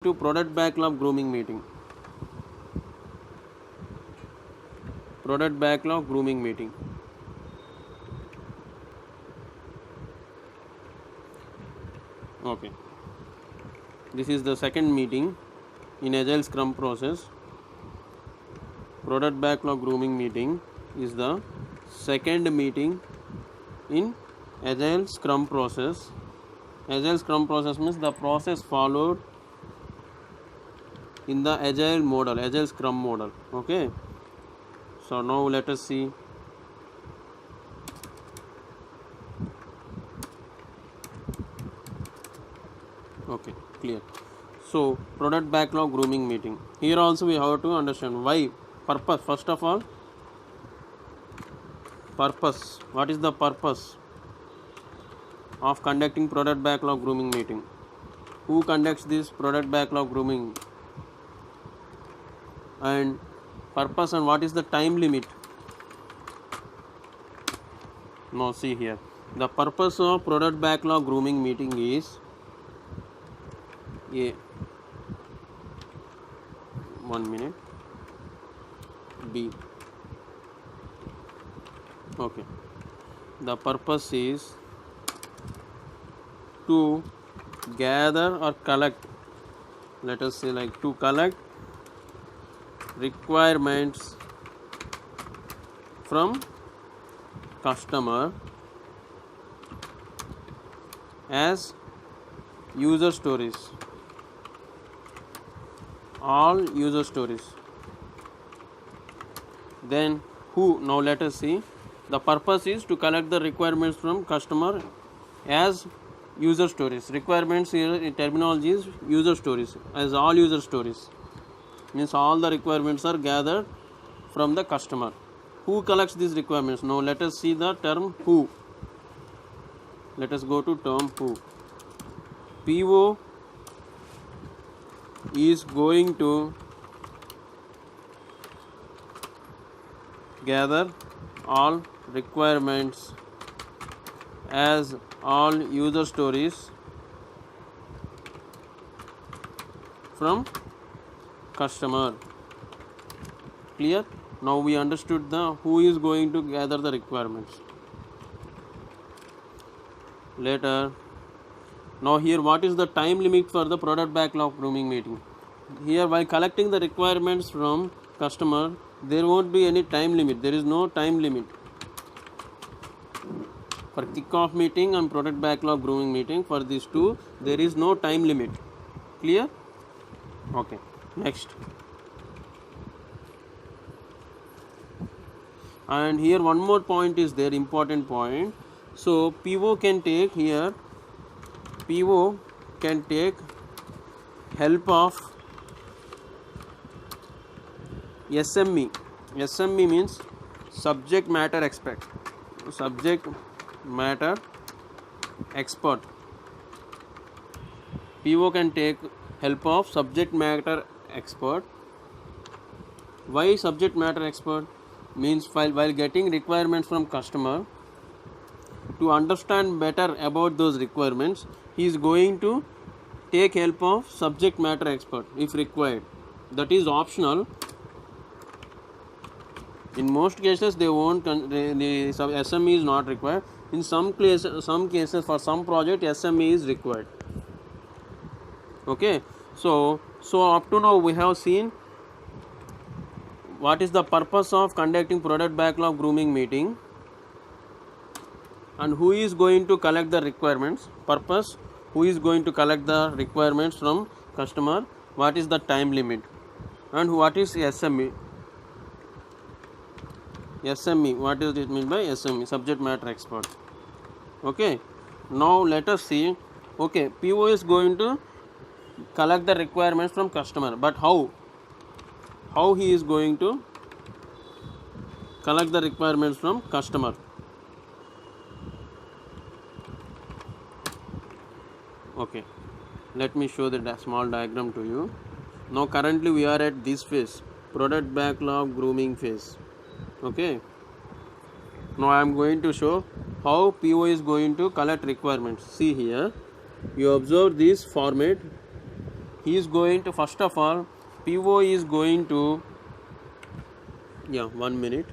to product backlog grooming meeting. Product backlog grooming meeting. Okay. This is the second meeting in Agile Scrum process. Product backlog grooming meeting is the second meeting in Agile Scrum process. Agile Scrum process means the process followed in the Agile model, Agile Scrum model. Okay. So now let us see. Okay, clear. So product backlog grooming meeting. Here also we have to understand why, purpose. First of all, purpose. What is the purpose of conducting product backlog grooming meeting? Who conducts this product backlog grooming? And purpose and what is the time limit? Now see here. The purpose of product backlog grooming meeting is A. 1 minute. B. Okay. The purpose is to gather or collect, let us say like to collect requirements from customer as user stories, all user stories. Then who? Now let us see. The purpose is to collect the requirements from customer as user stories. Requirements here in terminology is user stories, as all user stories. Means all the requirements are gathered from the customer. Who collects these requirements? Now let us see the term who. Let us go to term who. PO is going to gather all requirements as all user stories from customer. Clear? Now we understood the who is going to gather the requirements. Later, now here what is the time limit for the product backlog grooming meeting? Here while collecting the requirements from customer, there won't be any time limit. There is no time limit. For kickoff meeting and product backlog grooming meeting, for these two, there is no time limit. Clear? Okay. Next. And here one more point is there, important point. So PO can take here, PO can take help of SME. SME means subject matter expert. Subject matter expert. PO can take help of subject matter expert. Why subject matter expert? Means while getting requirements from customer, to understand better about those requirements, he is going to take help of subject matter expert if required. That is optional. In most cases they won't, the SME is not required. In some cases for some project SME is required. Okay, so up to now we have seen what is the purpose of conducting product backlog grooming meeting and who is going to collect the requirements. Purpose, who is going to collect the requirements from customer, what is the time limit, and what is SME. SME, what does it mean by SME? Subject matter expert. Okay, now let us see. Okay, PO is going to collect the requirements from customer, but how he is going to collect the requirements from customer? Okay, let me show the small diagram to you. Now currently we are at this phase, product backlog grooming phase. Okay, now I am going to show how PO is going to collect requirements. See here, you observe this format. he is going to, first of all, PO is going to, 1 minute,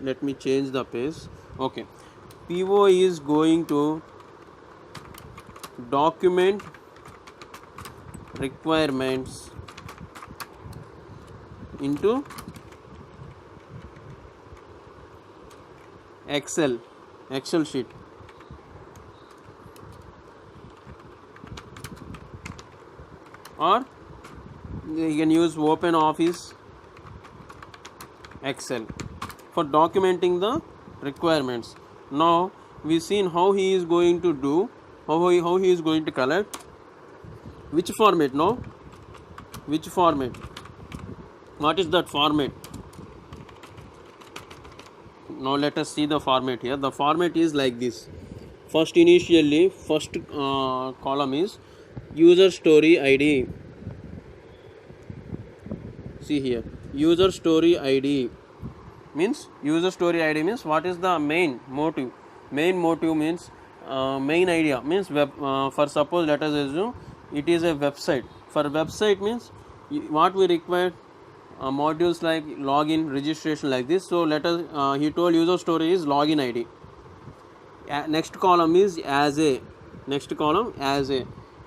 let me change the page. Okay, PO is going to document requirements into Excel sheet. Or you can use OpenOffice Excel for documenting the requirements. Now we seen how he is going to do, how he is going to collect, which format. Now which format, what is that format? Now let us see the format here. The format is like this. First column is user story ID. See here, user story ID means what is the main motive. Main motive means main idea means web. For suppose let us assume it is a website. For website means what we require, modules like login, registration, like this. So let us, he told user story is login ID. Next column is as a,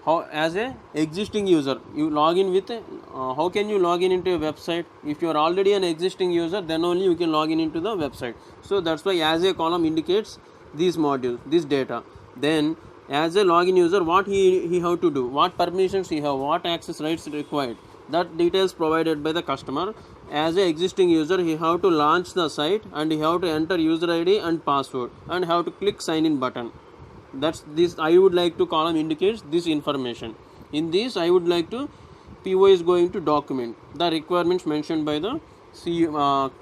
how, as a existing user you log in with how can you log in into a website? If you are already an existing user, then only you can log in into the website. So that's why as a column indicates these modules, this data. Then as a login user, what he have to do, what permissions he have, what access rights required, that details provided by the customer. As a existing user, he have to launch the site and he have to enter user ID and password and have to click sign in button. That's this I would like to column indicates this information. In this I would like to, PO is going to document the requirements mentioned by the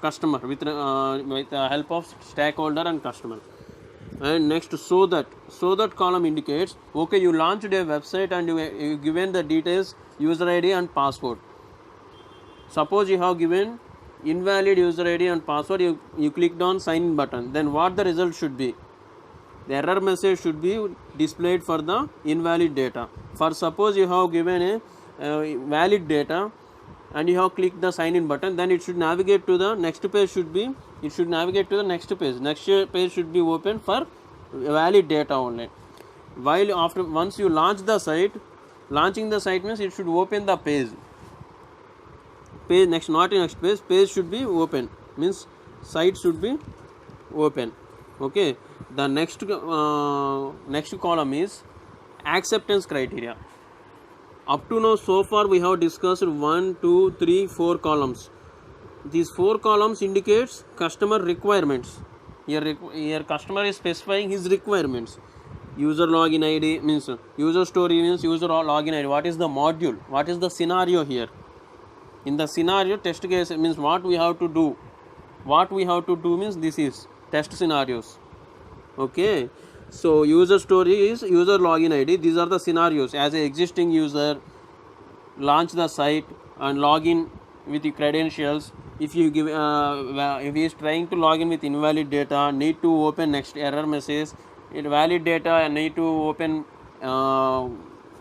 customer with the help of stakeholder and customer. And next, so that column indicates, okay, you launched a website and you given the details, user ID and password. Suppose you have given invalid user ID and password, you clicked on sign in button, then what the result should be? The error message should be displayed for the invalid data. For suppose you have given a valid data and you have clicked the sign in button, then it should navigate to the next page. Next page should be open for valid data only. While once you launching the site means it should open the page next, not in next page should be open, means site should be open. Okay, the next column is acceptance criteria. Up to now, so far we have discussed 1, 2, 3, 4 columns. These 4 columns indicates customer requirements. Here customer is specifying his requirements. User login ID means user story means user login ID. What is the module? What is the scenario here? In the scenario, test case means what we have to do. What we have to do means this is test scenarios. Okay, so user story is user login ID. These are the scenarios. As an existing user, launch the site and log in with the credentials. If you give, if he is trying to log in with invalid data, need to open next error message. Valid data, need to open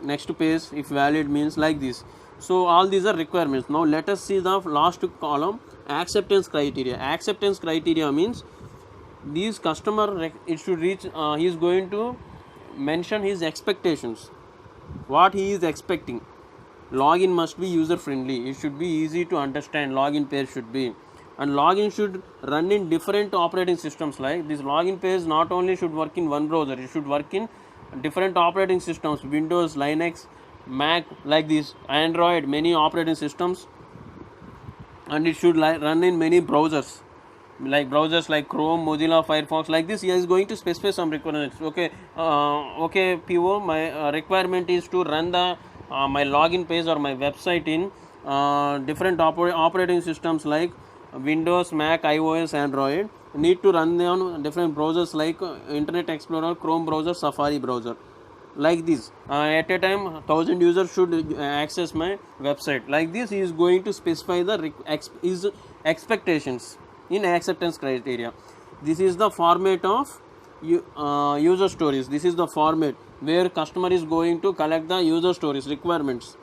next page. If valid means like this. So all these are requirements. Now let us see the last column, acceptance criteria. Acceptance criteria means these customer, it should reach, he is going to mention his expectations, what he is expecting. Login must be user friendly, it should be easy to understand, login page should be, and login should run in different operating systems. Like this login page not only should work in one browser, it should work in different operating systems, Windows, Linux, Mac, like this, Android, many operating systems, and it should run in many browsers like Chrome, Mozilla, Firefox, like this. He is going to specify some requirements. Okay, PO, my requirement is to run the my login page or my website in different operating systems like Windows, Mac, iOS, Android. Need to run on different browsers like Internet Explorer, Chrome browser, Safari browser, like this. At a time 1000 users should access my website. Like this, he is going to specify the his expectations in acceptance criteria. This is the format of user stories. This is the format. where customer is going to collect the user stories requirements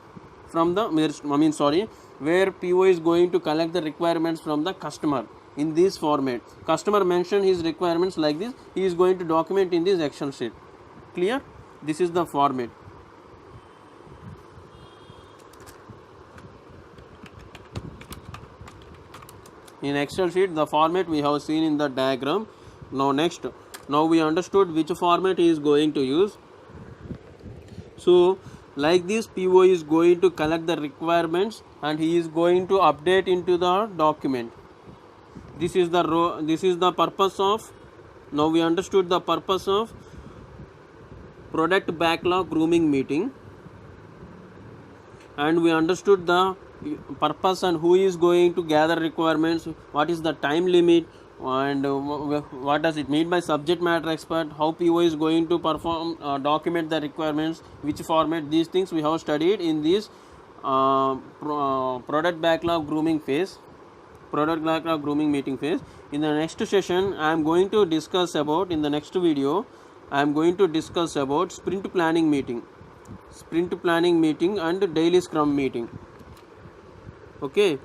from the where PO is going to collect the requirements from the customer in this format. Customer mentioned his requirements like this, he is going to document in this Excel sheet. Clear? This is the format. In Excel sheet, the format we have seen in the diagram. Now next, now we understood which format he is going to use. So like this, PO is going to collect the requirements and he is going to update into the document. This is the purpose of, now we understood the purpose of product backlog grooming meeting, and we understood the purpose and who is going to gather requirements, what is the time limit, and what does it mean by subject matter expert, how PO is going to perform document the requirements, which format. These things we have studied in this product backlog grooming meeting phase. In the next session, I am going to discuss about, in the next video I am going to discuss about sprint planning meeting and daily scrum meeting. Okay.